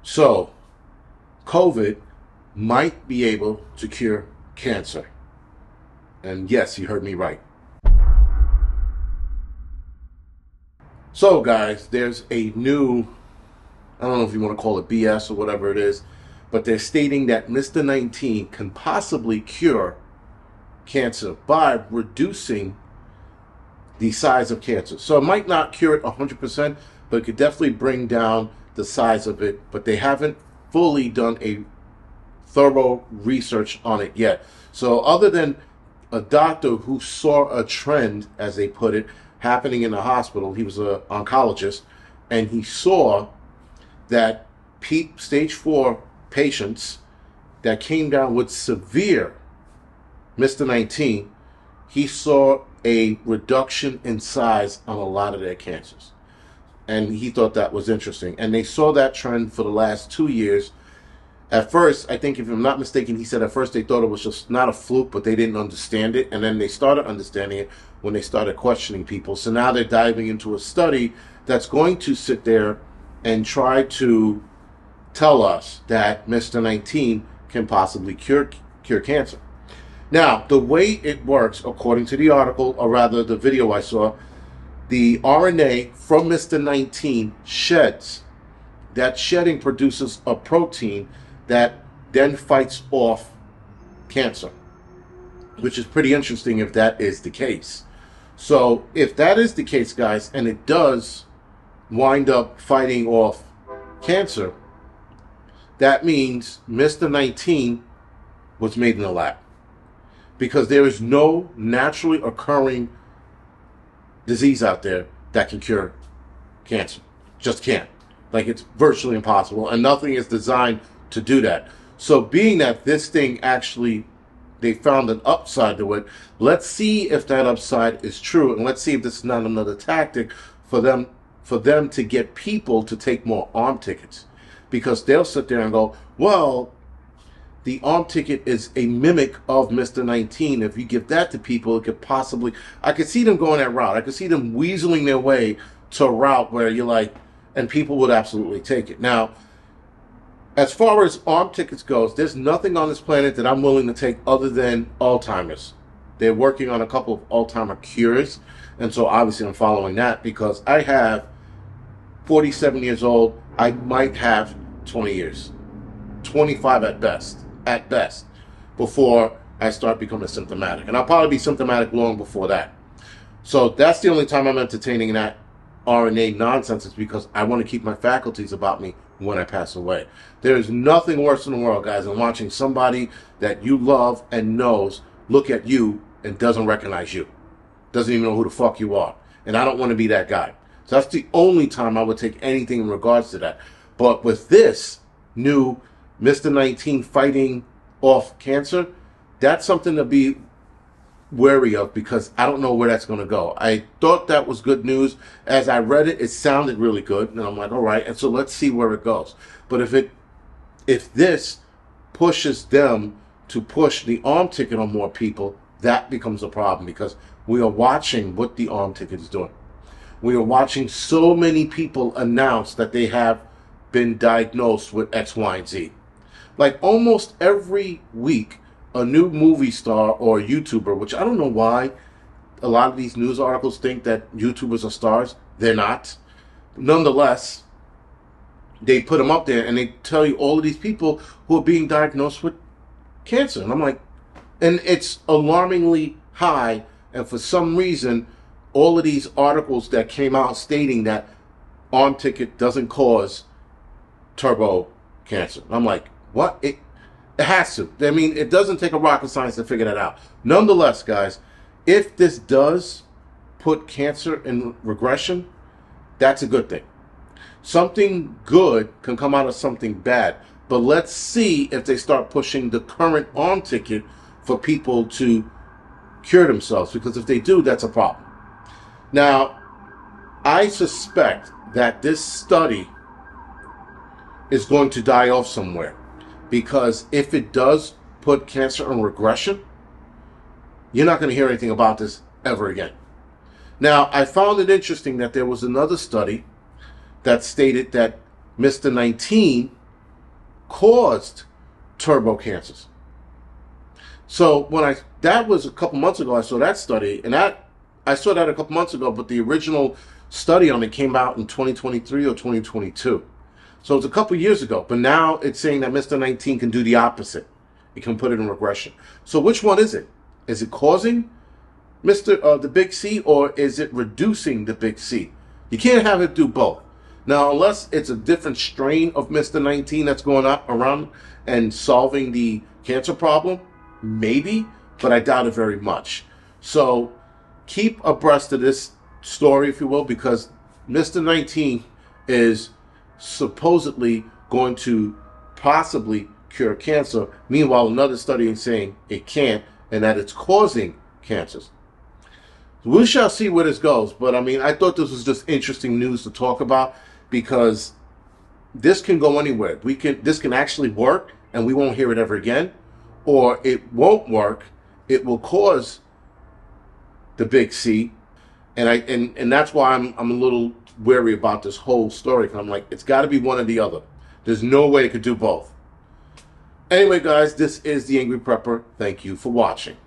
So, COVID might be able to cure cancer. And yes, you heard me right. So, guys, there's a new, I don't know if you want to call it BS or whatever it is, but they're stating that Mr. 19 can possibly cure cancer by reducing the size of cancer. So it might not cure it 100%, but it could definitely bring down the size of it. But they haven't fully done a thorough research on it yet. So other than a doctor who saw a trend, as they put it, happening in the hospital, he was an oncologist, and he saw that stage 4 patients that came down with severe Mr. 19, he saw a reduction in size on a lot of their cancers. And he thought that was interesting. And they saw that trend for the last 2 years. At first, I think if I'm not mistaken, he said at first they thought it was just not a fluke, but they didn't understand it. And then they started understanding it when they started questioning people. So now they're diving into a study that's going to sit there and try to tell us that Mr. 19 can possibly cure cancer. Now, the way it works, according to the article, or rather the video I saw, the RNA from Mr. 19 sheds. That shedding produces a protein that then fights off cancer, which is pretty interesting if that is the case. So if that is the case, guys, and it does wind up fighting off cancer, that means Mr. 19 was made in the lab. Because there is no naturally occurring disease out there that can cure cancer. Just can't. Like, it's virtually impossible, and nothing is designed to do that. So being that this thing actually, they found an upside to it, let's see if that upside is true, and let's see if this is not another tactic for them to get people to take more arm tickets. Because they'll sit there and go, well, the arm ticket is a mimic of Mr. 19. If you give that to people, it could possibly, I could see them going that route. I could see them weaseling their way to a route where you're like, and people would absolutely take it. Now, as far as arm tickets goes, there's nothing on this planet that I'm willing to take other than Alzheimer's. They're working on a couple of Alzheimer cures, and so obviously I'm following that because I have 47 years old. I might have 20 years, 25 at best, before I start becoming symptomatic. And I'll probably be symptomatic long before that. So that's the only time I'm entertaining that RNA nonsense, is because I want to keep my faculties about me when I pass away. There is nothing worse in the world, guys, than watching somebody that you love and knows look at you and doesn't recognize you. Doesn't even know who the fuck you are. And I don't want to be that guy. So that's the only time I would take anything in regards to that. But with this new Mr. 19 fighting off cancer, that's something to be wary of, because I don't know where that's going to go. I thought that was good news. As I read it, it sounded really good. And I'm like, all right. And so let's see where it goes. But if this pushes them to push the arm ticket on more people, that becomes a problem, because we are watching what the arm ticket is doing. We are watching so many people announce that they have been diagnosed with X, Y, and Z. Like almost every week, a new movie star or YouTuber, which I don't know why a lot of these news articles think that YouTubers are stars. They're not. Nonetheless, they put them up there and they tell you all of these people who are being diagnosed with cancer. And I'm like, and it's alarmingly high. And for some reason, all of these articles that came out stating that arm ticket doesn't cause turbo cancer. I'm like, what? It has to. I mean, it doesn't take a rocket science to figure that out. Nonetheless, guys, if this does put cancer in regression, that's a good thing. Something good can come out of something bad. But let's see if they start pushing the current arm ticket for people to cure themselves. Because if they do, that's a problem. Now, I suspect that this study is going to die off somewhere. Because if it does put cancer in regression, you're not going to hear anything about this ever again. Now, I found it interesting that there was another study that stated that Mr. 19 caused turbo cancers. So that was a couple months ago, I saw that study, and I saw that a couple months ago, but the original study on it came out in 2023 or 2022. So it's a couple years ago, but now it's saying that Mr. 19 can do the opposite. It can put it in regression. So which one is it? Is it causing the big C, or is it reducing the big C? You can't have it do both. Now, unless it's a different strain of Mr. 19 that's going around and solving the cancer problem, maybe, but I doubt it very much. So keep abreast of this story, if you will, because Mr. 19 is supposedly going to possibly cure cancer. Meanwhile, another study is saying it can't, and that it's causing cancers. We shall see where this goes, but I mean, I thought this was just interesting news to talk about, because this can go anywhere. This can actually work, and we won't hear it ever again, or it won't work. It will cause the big C, and that's why I'm a little wary about this whole story. Cause I'm like, it's got to be one or the other. There's no way it could do both. Anyway, guys, this is the Angry Prepper. Thank you for watching.